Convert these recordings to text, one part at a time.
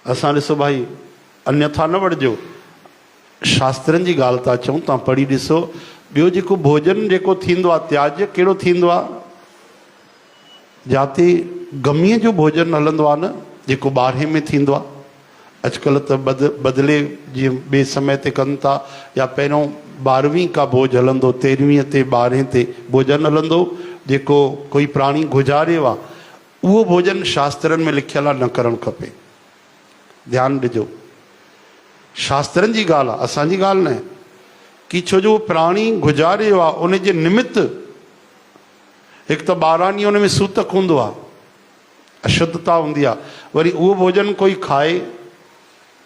असां ॾिसो भाई अन्यथा न वठिजो, शास्त्रनि जी ॻाल्हि था चऊं, तव्हां पढ़ी ॾिसो। ॿियो जेको भोजन जेको थींदो आहे त्याज्य कहिड़ो थींदो आहे? जिते गमीअ जो भोजन हलंदो आहे न, जेको 12 में थींदो आहे। अॼुकल्ह त बदिले जीअं ॿिए समय ते कनि था, या पहिरियों 12वीं का भोज हलंदो, 13वीं ते 12 ते भोजन हलंदो, जेको कोई प्राणी गुज़ारियो आहे, उहो भोजन शास्त्रनि में लिखियलु आहे न करणु खपे। ध्यानु ॾिजो, शास्त्रनि जी ॻाल्हि आहे, असांजी ॻाल्हि न आहे। कि छो जो प्राणी गुज़ारियो आहे, उन जे निमित्त हिकु त 12 ॾींहं उन में सूतक हूंदो आहे, अशुद्धता हूंदी आहे। वरी उहो भोजन कोई खाए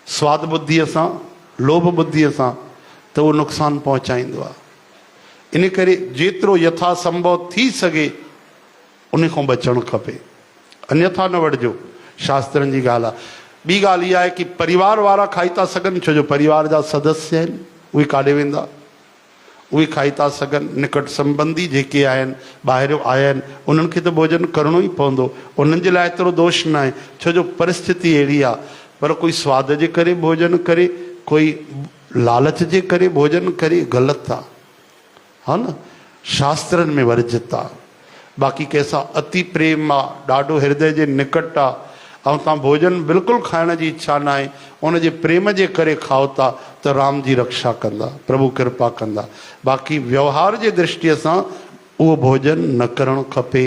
स्वाद बुद्धीअ सां, लोभ बुद्धीअ सां, त उहो नुक़सानु पहुचाईंदो आहे। इन करे जेतिरो यथासंभव थी सघे उन खां बचणु खपे, अन्यथा न वठिजो। शास्त्रनि जी ॻाल्हि आहे। ॿी ॻाल्हि इहा आहे कि परिवार वारा खाई था सघनि, छो जो परिवार जा सदस्य आहिनि, उहे काॾे वेंदा, उहे खाई था सघनि। निकट संबंधी जेके आहिनि, ॿाहिरियों आया आहिनि, उन्हनि खे त भोजन करिणो ई पवंदो, उन्हनि जे लाइ एतिरो दोष न आहे, छो जो परिस्थिति अहिड़ी आहे। पर कोई स्वाद जे करे भोजन करे, कोई लालच जे करे भोजन करे, ग़लति आहे, हा न। शास्त्रनि में वर्जित आहे। बाक़ी कंहिंसां अति प्रेम आहे, ॾाढो हृदय जे निकट आहे, ऐं तव्हां भोजन बिल्कुलु खाइण जी इच्छा न आहे, उन जे प्रेम जे करे खाओ था, त राम जी रक्षा कंदा, प्रभु कृपा कंदा। बाक़ी व्यवहार जे दृष्टिअ सां उहो भोजन न करणु खपे।